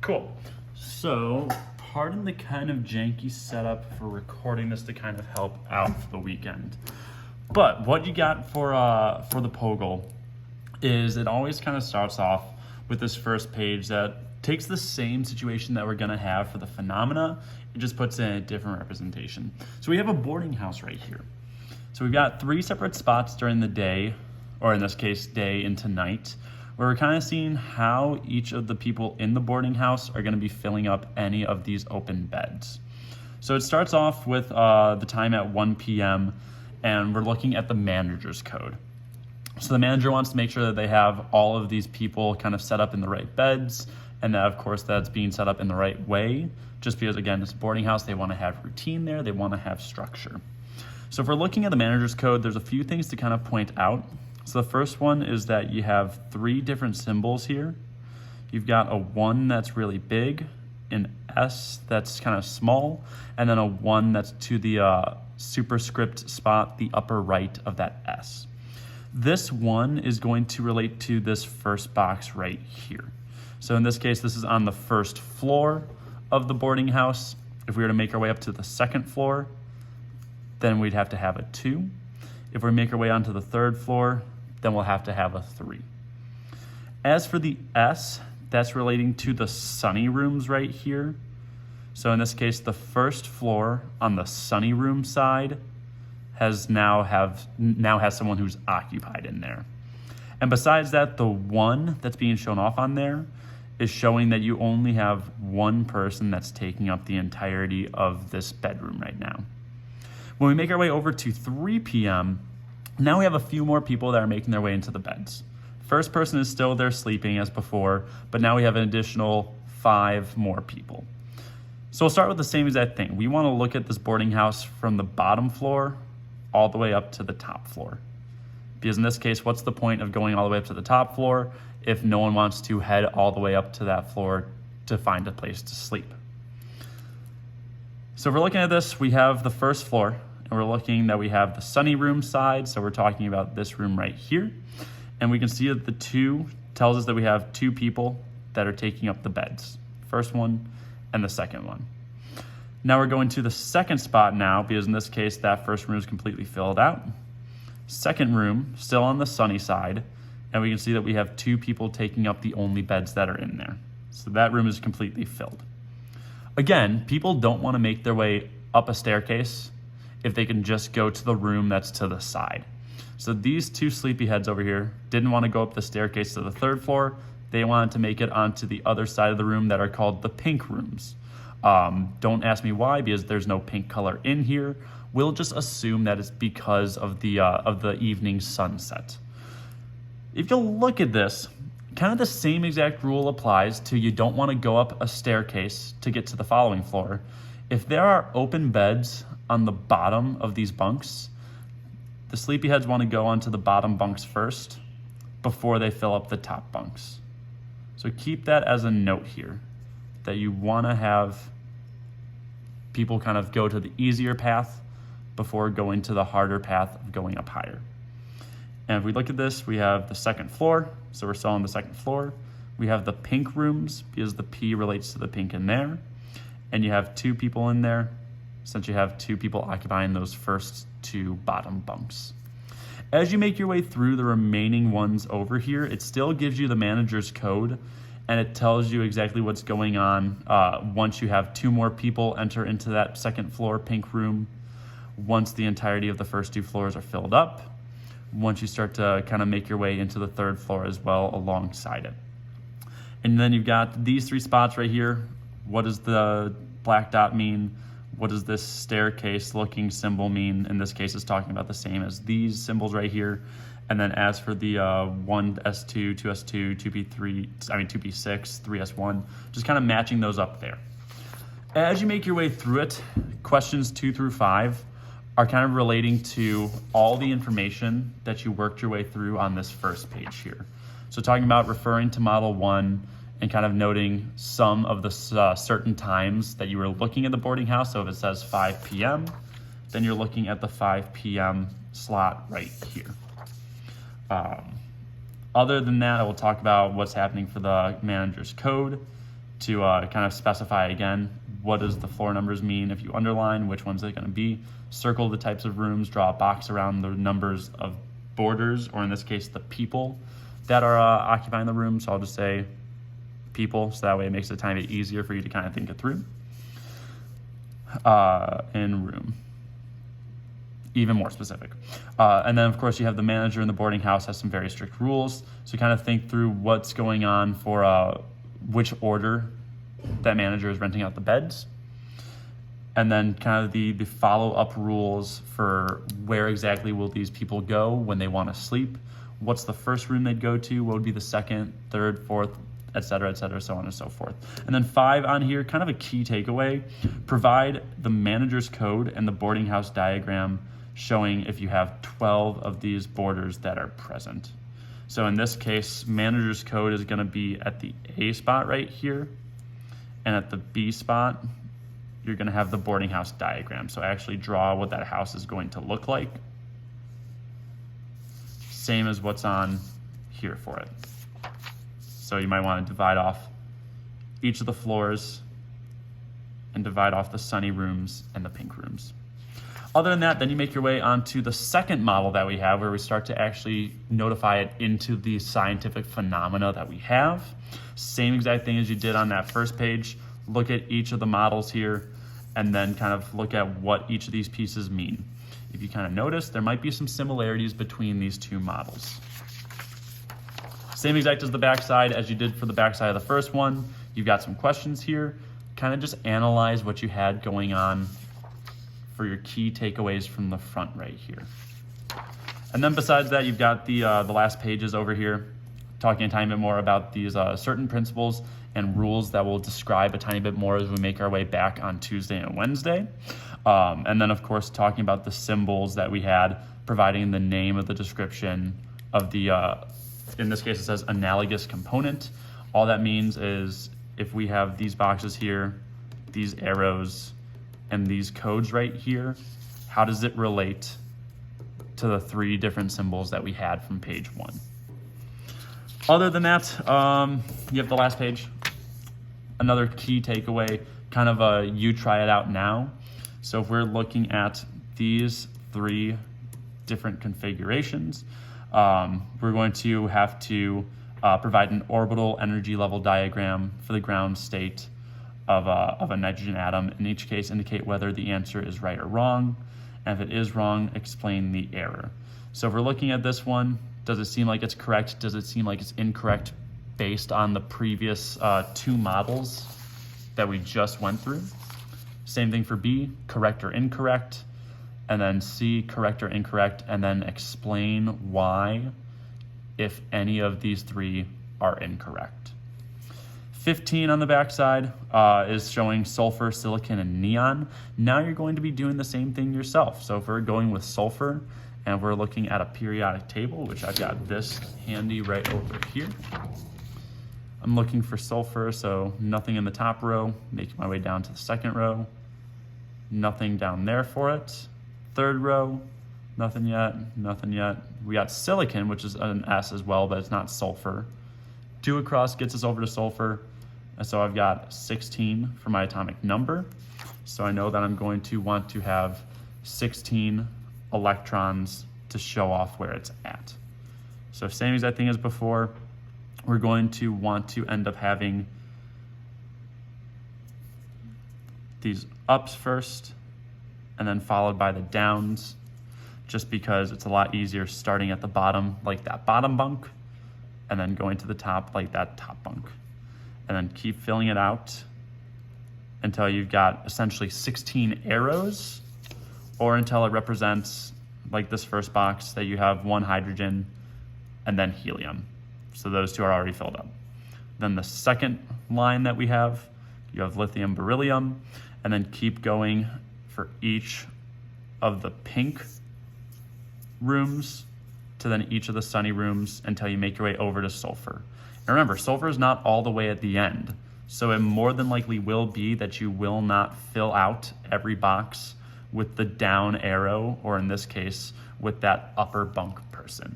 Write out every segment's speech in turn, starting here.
Cool. So, pardon the kind of janky setup for recording this to kind of help out for the weekend. But what you got for the POGIL is it always kind of starts off with this first page that takes the same situation that we're gonna have for the phenomena, it just puts in a different representation. So we have a boarding house right here. So we've got 3 separate spots during the day, or in this case, day into night, where we're kind of seeing how each of the people in the boarding house are gonna be filling up any of these open beds. So it starts off with the time at 1 p.m. and we're looking at the manager's code. So the manager wants to make sure that they have all of these people kind of set up in the right beds, and that of course that's being set up in the right way, just because again, it's a boarding house, they wanna have routine there, they wanna have structure. So if we're looking at the manager's code, there's a few things to kind of point out. So the first one is that you have 3 different symbols here. You've got a 1 that's really big, an S that's kind of small, and then a 1 that's to the superscript spot, the upper right of that S. This 1 is going to relate to this first box right here. So in this case, this is on the first floor of the boarding house. If we were to make our way up to the 2nd floor, then we'd have to have a 2. If we make our way onto the 3rd floor, then we'll have to have a 3. As for the S, that's relating to the sunny rooms right here. So in this case, the 1st floor on the sunny room side now has someone who's occupied in there. And besides that, the 1 that's being shown off on there is showing that you only have 1 person that's taking up the entirety of this bedroom right now. When we make our way over to 3 p.m., now we have a few more people that are making their way into the beds. First person is still there sleeping as before, but now we have an additional 5 more people. So we'll start with the same exact thing. We want to look at this boarding house from the bottom floor all the way up to the top floor. Because in this case, what's the point of going all the way up to the top floor if no one wants to head all the way up to that floor to find a place to sleep? So if we're looking at this, we have the 1st floor, and we're looking that we have the sunny room side, so we're talking about this room right here. And we can see that the 2 tells us that we have 2 people that are taking up the beds. First one and the 2nd one. Now we're going to the 2nd spot now, because in this case, that 1st room is completely filled out. 2nd room, still on the sunny side, and we can see that we have 2 people taking up the only beds that are in there. So that room is completely filled. Again, people don't want to make their way up a staircase if they can just go to the room that's to the side. So these 2 sleepyheads over here didn't want to go up the staircase to the 3rd floor. They wanted to make it onto the other side of the room that are called the pink rooms. Don't ask me why, because there's no pink color in here. We'll just assume that it's because of the evening sunset. If you'll look at this, kind of the same exact rule applies to you don't want to go up a staircase to get to the following floor. If there are open beds on the bottom of these bunks, the sleepyheads want to go onto the bottom bunks first before they fill up the top bunks. So keep that as a note here, that you want to have people kind of go to the easier path before going to the harder path of going up higher. And if we look at this, we have the 2nd floor, so we're still on the 2nd floor. We have the pink rooms, because the P relates to the pink in there. And you have 2 people in there, since you have 2 people occupying those first 2 bottom bunks. As you make your way through the remaining ones over here, it still gives you the manager's code, and it tells you exactly what's going on once you have 2 more people enter into that 2nd floor pink room, once the entirety of the first 2 floors are filled up, once you start to kind of make your way into the 3rd floor as well alongside it. And then you've got these 3 spots right here. What does the black dot mean? What does this staircase looking symbol mean? In this case, it's talking about the same as these symbols right here. And then as for the 1S2, 2S2, 2B6, 3S1, just kind of matching those up there. As you make your way through it, questions 2 through 5 are kind of relating to all the information that you worked your way through on this first page here. So talking about referring to Model 1 and kind of noting some of the certain times that you were looking at the boarding house. So if it says 5 p.m., then you're looking at the 5 p.m. slot right here. Other than that, I will talk about what's happening for the manager's code, to kind of specify again, what does the floor numbers mean? If you underline, which ones are they going to be? Circle the types of rooms, draw a box around the numbers of boarders, or in this case, the people that are occupying the room. So I'll just say people, so that way it makes it a tiny bit easier for you to kind of think it through. In room, even more specific. And then of course you have the manager in the boarding house has some very strict rules. So kind of think through what's going on for which order that manager is renting out the beds. And then kind of the follow-up rules for where exactly will these people go when they want to sleep. What's the first room they'd go to? What would be the second, third, fourth, et cetera, so on and so forth. And then 5 on here, kind of a key takeaway, provide the manager's code and the boarding house diagram showing if you have 12 of these boarders that are present. So in this case, manager's code is gonna be at the A spot right here, and at the B spot, you're gonna have the boarding house diagram. So actually draw what that house is going to look like. Same as what's on here for it. So you might want to divide off each of the floors and divide off the sunny rooms and the pink rooms. Other than that, then you make your way onto the second model that we have, where we start to actually notify it into the scientific phenomena that we have. Same exact thing as you did on that first page. Look at each of the models here and then kind of look at what each of these pieces mean. If you kind of notice, there might be some similarities between these two models. Same exact as the backside as you did for the backside of the first one. You've got some questions here. Kind of just analyze what you had going on for your key takeaways from the front right here. And then besides that, you've got the last pages over here, talking a tiny bit more about these certain principles and rules that will describe a tiny bit more as we make our way back on Tuesday and Wednesday. And then of course, talking about the symbols that we had, providing the name of the description of the, in this case, it says analogous component. All that means is if we have these boxes here, these arrows, and these codes right here, how does it relate to the 3 different symbols that we had from page 1? Other than that, you have the last page. Another key takeaway, kind of a you try it out now. So if we're looking at these 3 different configurations, we're going to have to provide an orbital energy level diagram for the ground state of a nitrogen atom. In each case, indicate whether the answer is right or wrong. And if it is wrong, explain the error. So if we're looking at this one, does it seem like it's correct? Does it seem like it's incorrect based on the previous 2 models that we just went through? Same thing for B, correct or incorrect. And then C, correct or incorrect, and then explain why, if any of these 3 are incorrect. 15 on the backside is showing sulfur, silicon, and neon. Now you're going to be doing the same thing yourself. So if we're going with sulfur and we're looking at a periodic table, which I've got this handy right over here. I'm looking for sulfur, so nothing in the top row, making my way down to the second row. Nothing down there for it. Third row, nothing yet, nothing yet. We got silicon, which is an S as well, but it's not sulfur. 2 across gets us over to sulfur. And so I've got 16 for my atomic number. So I know that I'm going to want to have 16 electrons to show off where it's at. So same exact thing as before, we're going to want to end up having these ups first, and then followed by the downs, just because it's a lot easier starting at the bottom, like that bottom bunk, and then going to the top like that top bunk. And then keep filling it out until you've got essentially 16 arrows, or until it represents, like this first box, that you have 1 hydrogen and then helium. So those 2 are already filled up. Then the second line that we have, you have lithium, beryllium, and then keep going for each of the pink rooms to then each of the sunny rooms until you make your way over to sulfur. And remember, sulfur is not all the way at the end. So it more than likely will be that you will not fill out every box with the down arrow, or in this case, with that upper bunk person.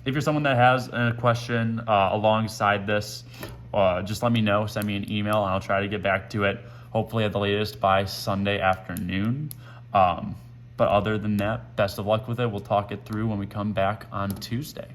If you're someone that has a question alongside this, just let me know, send me an email, and I'll try to get back to it, hopefully at the latest by Sunday afternoon. But other than that, best of luck with it. We'll talk it through when we come back on Tuesday.